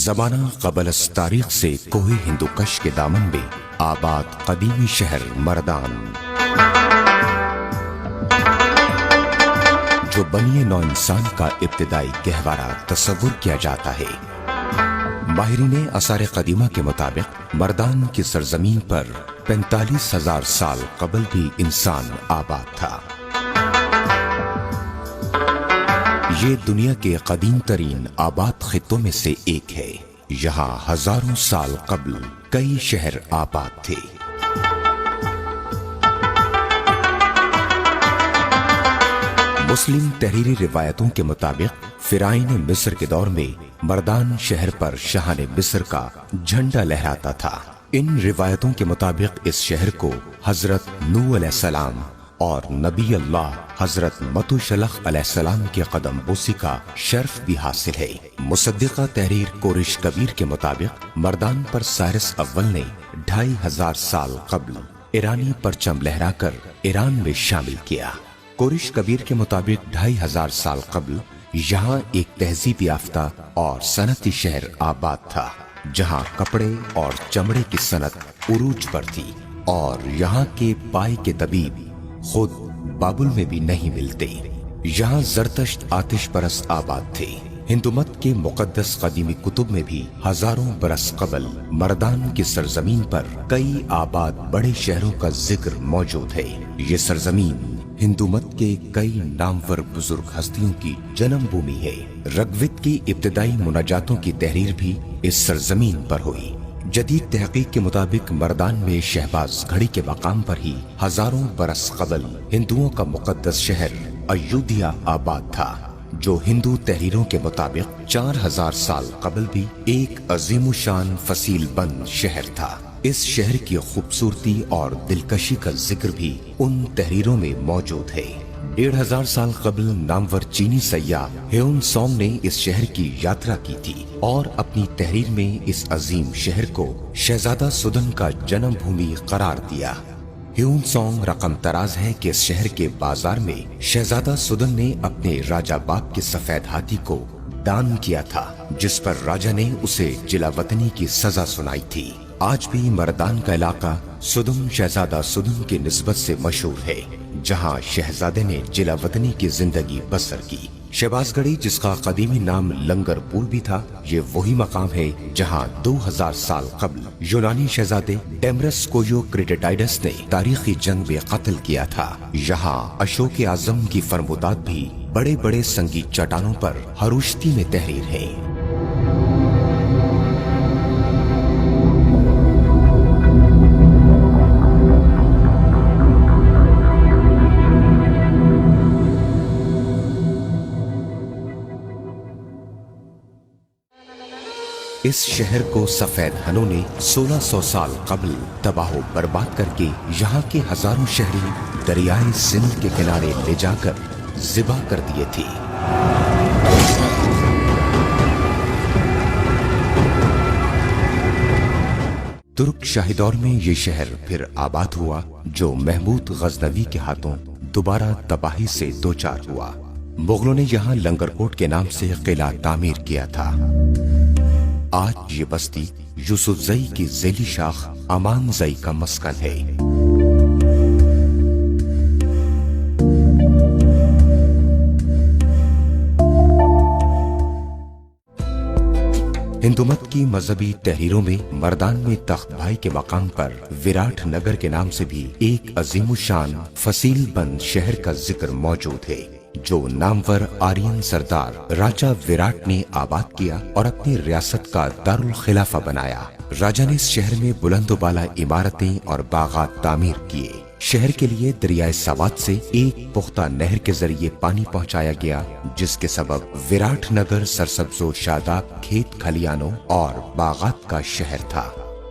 زمانہ قبل از تاریخ سے کوہ ہندوکش کے دامن میں آباد قدیمی شہر مردان، جو بنی نو انسان کا ابتدائی گہوارہ تصور کیا جاتا ہے۔ ماہرین آثار قدیمہ کے مطابق مردان کی سرزمین پر 45,000 سال قبل بھی انسان آباد تھا۔ یہ دنیا کے قدیم ترین آباد خطوں میں سے ایک ہے۔ یہاں ہزاروں سال قبل کئی شہر آباد تھے۔ مسلم تحریری روایتوں کے مطابق فرعون مصر کے دور میں مردان شہر پر شاہان مصر کا جھنڈا لہراتا تھا۔ ان روایتوں کے مطابق اس شہر کو حضرت نوح علیہ السلام اور نبی اللہ حضرت متوشلخ علیہ السلام کے قدم بوسی کا شرف بھی حاصل ہے۔ مصدقہ تحریر کورش کبیر کے مطابق مردان پر سائرس اول نے 2500 سال قبل ایرانی پرچم لہرا کر ایران میں شامل کیا۔ کورش کبیر کے مطابق 2500 سال قبل یہاں ایک تہذیب یافتہ اور صنعتی شہر آباد تھا، جہاں کپڑے اور چمڑے کی صنعت عروج پر تھی، اور یہاں کے پائے کے طبیب خود بابل میں بھی نہیں ملتے۔ یہاں زرتشت آتش پرست آباد تھے۔ ہندو مت کے مقدس قدیمی کتب میں بھی ہزاروں برس قبل مردان کی سرزمین پر کئی آباد بڑے شہروں کا ذکر موجود ہے۔ یہ سرزمین ہندو مت کے کئی نامور بزرگ ہستیوں کی جنم بھومی ہے۔ رگوید کی ابتدائی مناجاتوں کی تحریر بھی اس سرزمین پر ہوئی۔ جدید تحقیق کے مطابق مردان میں شہباز گھڑی کے مقام پر ہی ہزاروں برس قبل ہندوؤں کا مقدس شہر ایودھیا آباد تھا، جو ہندو تحریروں کے مطابق 4000 سال قبل بھی ایک عظیم الشان فصیل بند شہر تھا۔ اس شہر کی خوبصورتی اور دلکشی کا ذکر بھی ان تحریروں میں موجود ہے۔ 1500 سال قبل نامور چینی سیاح ہیون سونگ نے اس شہر کی یاترا کی تھی اور اپنی تحریر میں اس عظیم شہر کو شہزادہ سدن کا جنم بھومی قرار دیا۔ ہیون سونگ رقم تراز ہے کہ اس شہر کے بازار میں شہزادہ سدن نے اپنے راجہ باپ کے سفید ہاتھی کو دان کیا تھا، جس پر راجہ نے اسے جلا وطنی کی سزا سنائی تھی۔ آج بھی مردان کا علاقہ سدن شہزادہ سدن کی نسبت سے مشہور ہے، جہاں شہزادے نے جلا وطنی کی زندگی بسر کی۔ شہباز گڑھی، جس کا قدیمی نام لنگر پول بھی تھا، یہ وہی مقام ہے جہاں 2000 سال قبل یونانی شہزادے ڈیمرس کویو کریٹیٹائڈس نے تاریخی جنگ میں قتل کیا تھا۔ یہاں اشوک اعظم کی فرمودات بھی بڑے بڑے سنگی چٹانوں پر ہروشتی میں تحریر ہے۔ اس شہر کو سفید ہنوں نے 1600 سال قبل تباہ و برباد کر کے یہاں کے ہزاروں شہری دریائے سندھ کے کنارے لے جا کر ذبح کر دیے تھے۔ ترک شاہی دور میں یہ شہر پھر آباد ہوا، جو محمود غزنوی کے ہاتھوں دوبارہ تباہی سے دوچار ہوا۔ مغلوں نے یہاں لنگر کوٹ کے نام سے قلعہ تعمیر کیا تھا۔ آج یہ بستی یوسف زئی کی ذیلی شاخ امان زئی کا مسکن ہے۔ ہندو مت کی مذہبی تحریروں میں مردان میں تخت بھائی کے مقام پر وراٹ نگر کے نام سے بھی ایک عظیم الشان فصیل بند شہر کا ذکر موجود ہے، جو نامور آرین سردار راجہ وراٹ نے آباد کیا اور اپنی ریاست کا دارالخلافہ بنایا۔ راجہ نے اس شہر میں بلند و بالا عمارتیں اور باغات تعمیر کیے۔ شہر کے لیے دریائے سوات سے ایک پختہ نہر کے ذریعے پانی پہنچایا گیا، جس کے سبب وراٹ نگر سرسبز و شاداب کھیت کھلیانوں اور باغات کا شہر تھا۔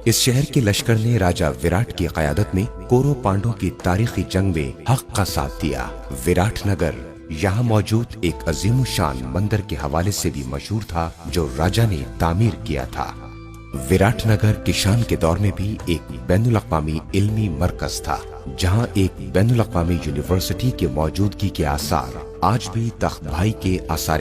اس شہر کے لشکر نے راجہ وراٹ کی قیادت میں کورو پانڈوں کی تاریخی جنگ میں حق کا ساتھ دیا۔ وراٹ نگر یہاں موجود ایک عظیم الشان مندر کے حوالے سے بھی مشہور تھا، جو راجہ نے تعمیر کیا تھا۔ وراٹ نگر کشان کے دور میں بھی ایک بین الاقوامی علمی مرکز تھا، جہاں ایک بین الاقوامی یونیورسٹی کے موجودگی کے آثار آج بھی تخت بھائی کے آثار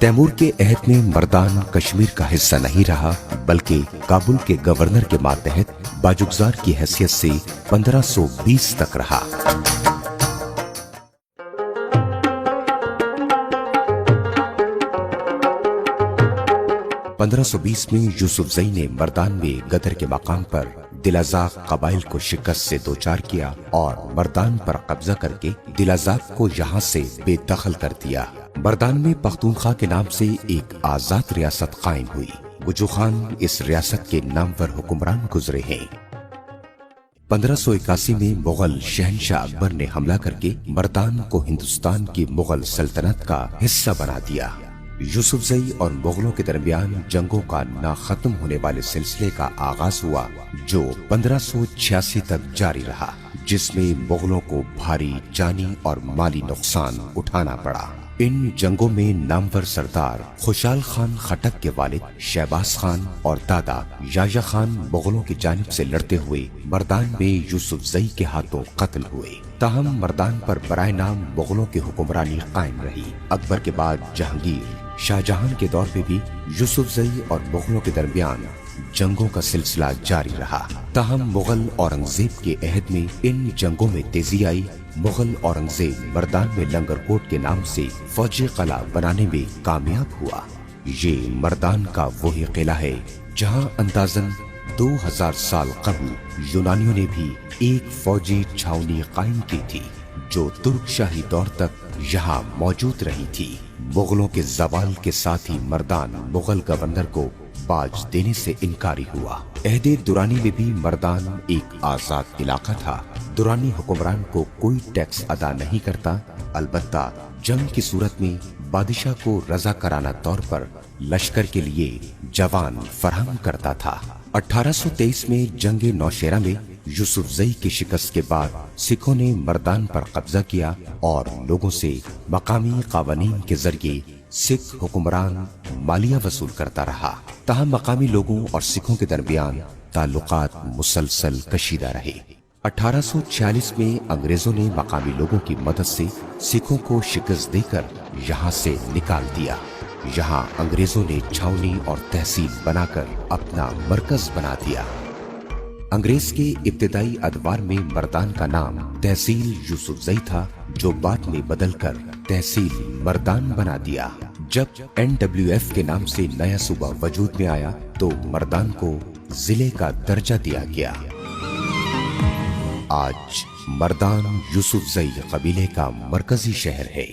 تیمور کے عہد میں مردان کشمیر کا حصہ نہیں رہا، بلکہ کابل کے گورنر کے ماتحت باجگزار کی حیثیت سے 1520 تک رہا۔ 1520 میں یوسف زئی نے مردان میں گدر کے مقام پر دلازاق قبائل کو شکست سے دوچار کیا اور مردان پر قبضہ کر کے دلازاق کو یہاں سے بے دخل کر دیا۔ مردان میں پختونخوا کے نام سے ایک آزاد ریاست قائم ہوئی۔ وجو خان اس ریاست کے نامور حکمران گزرے ہیں۔ 1581 میں مغل شہنشاہ اکبر نے حملہ کر کے مردان کو ہندوستان کی مغل سلطنت کا حصہ بنا دیا۔ یوسف زئی اور مغلوں کے درمیان جنگوں کا نہ ختم ہونے والے سلسلے کا آغاز ہوا، جو 1586 تک جاری رہا، جس میں مغلوں کو بھاری جانی اور مالی نقصان اٹھانا پڑا۔ ان جنگوں میں نامور سردار خوشحال خان خٹک کے والد شہباز خان اور دادا یحییٰ خان مغلوں کی جانب سے لڑتے ہوئے مردان میں یوسف زئی کے ہاتھوں قتل ہوئے۔ تاہم مردان پر برائے نام مغلوں کی حکمرانی قائم رہی۔ اکبر کے بعد جہانگیر، شاہ جہاں کے دور میں بھی یوسف زئی اور مغلوں کے درمیان جنگوں کا سلسلہ جاری رہا۔ تاہم مغل اورنگزیب کے عہد میں ان جنگوں میں تیزی آئی۔ مغل اورنگزیب مردان میں لنگر کوٹ کے نام سے فوجی قلعہ بنانے میں کامیاب ہوا۔ یہ مردان کا وہی قلعہ ہے جہاں اندازاً 2000 سال قبل یونانیوں نے بھی ایک فوجی چھاؤنی قائم کی تھی، جو ترک شاہی دور تک یہاں موجود رہی تھی۔ مغلوں کے زوال کے ساتھ ہی مردان مغل گورنر کو باج دینے سے انکاری ہوا۔ عہد درانی میں بھی مردان ایک آزاد علاقہ تھا۔ درانی حکمران کو کوئی ٹیکس ادا نہیں کرتا، البتہ جنگ کی صورت میں بادشاہ کو رضاکارانہ طور پر لشکر کے لیے جوان فراہم کرتا تھا۔ 1823 میں جنگ نوشیرہ میں یوسف زئی کی شکست کے بعد سکھوں نے مردان پر قبضہ کیا اور لوگوں سے مقامی قوانین کے ذریعے سکھ حکمران مالیہ وصول کرتا رہا۔ تاہم مقامی لوگوں اور سکھوں کے درمیان تعلقات مسلسل کشیدہ رہے۔ 1846 میں انگریزوں نے مقامی لوگوں کی مدد سے سکھوں کو شکست دے کر یہاں سے نکال دیا۔ یہاں انگریزوں نے چھاؤنی اور تحصیل بنا کر اپنا مرکز بنا دیا۔ انگریز کے ابتدائی ادوار میں مردان کا نام تحصیل یوسف زئی تھا، جو بعد میں بدل کر تحصیل مردان بنا دیا۔ جب NWF کے نام سے نیا صوبہ وجود میں آیا تو مردان کو ضلع کا درجہ دیا گیا۔ آج مردان یوسف زئی قبیلے کا مرکزی شہر ہے۔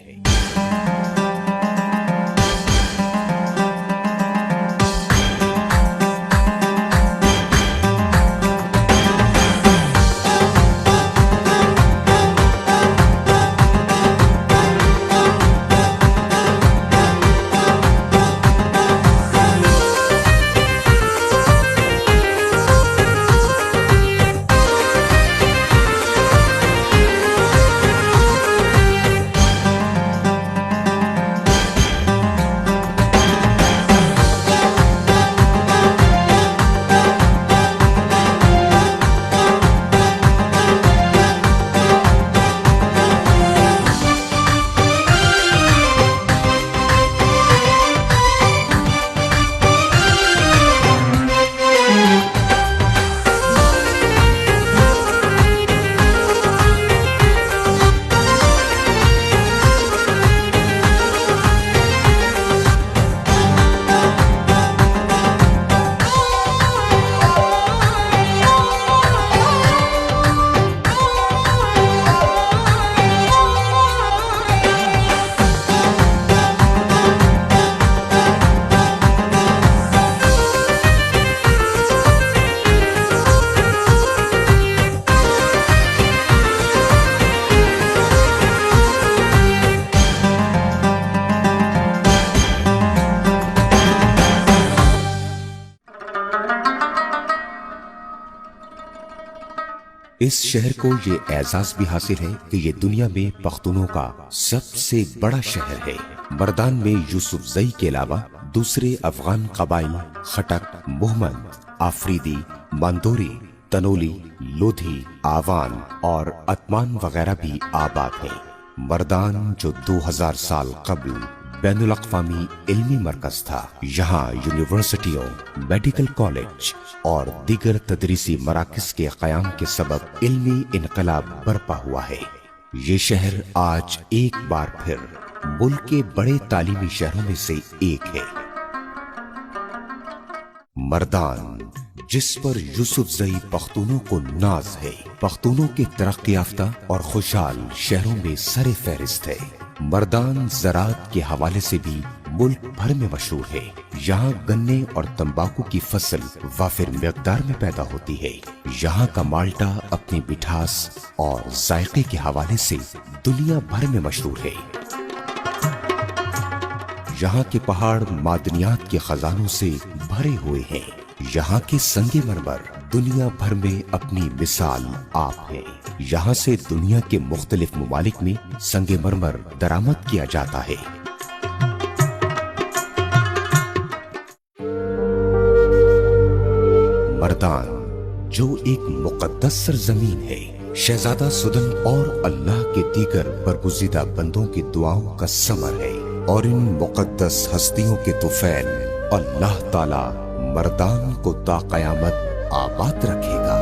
اس شہر کو یہ اعزاز بھی حاصل ہے کہ یہ دنیا میں پختونوں کا سب سے بڑا شہر ہے۔ مردان میں یوسف زئی کے علاوہ دوسرے افغان قبائل خٹک، محمد، آفریدی، ماندوری، تنولی، لودھی، آوان اور اتمان وغیرہ بھی آباد ہیں۔ مردان جو 2000 سال قبل بین الاقوامی علمی مرکز تھا۔ یہاں یونیورسٹیوں، میڈیکل کالج اور دیگر تدریسی مراکز کے قیام کے سبب علمی انقلاب برپا ہوا ہے۔ یہ شہر آج ایک بار پھر ملک کے بڑے تعلیمی شہروں میں سے ایک ہے۔ مردان، جس پر یوسف زئی پختونوں کو ناز ہے، پختونوں کے ترقی یافتہ اور خوشحال شہروں میں سر فہرست ہے۔ مردان زراعت کے حوالے سے بھی ملک بھر میں مشہور ہے۔ یہاں گنے اور تمباکو کی فصل وافر مقدار میں پیدا ہوتی ہے۔ یہاں کا مالٹا اپنی مٹھاس اور ذائقے کے حوالے سے دنیا بھر میں مشہور ہے۔ یہاں کے پہاڑ معدنیات کے خزانوں سے بھرے ہوئے ہیں۔ یہاں کے سنگ مرمر دنیا بھر میں اپنی مثال آپ ہے۔ یہاں سے دنیا کے مختلف ممالک میں سنگ مرمر درآمد کیا جاتا ہے۔ مردان، جو ایک مقدس سرزمین ہے، شہزادہ سدن اور اللہ کے دیگر برگزیدہ بندوں کی دعاؤں کا ثمر ہے، اور ان مقدس ہستیوں کے طفیل اللہ تعالی مردان کو تا قیامت آباد رکھے گا۔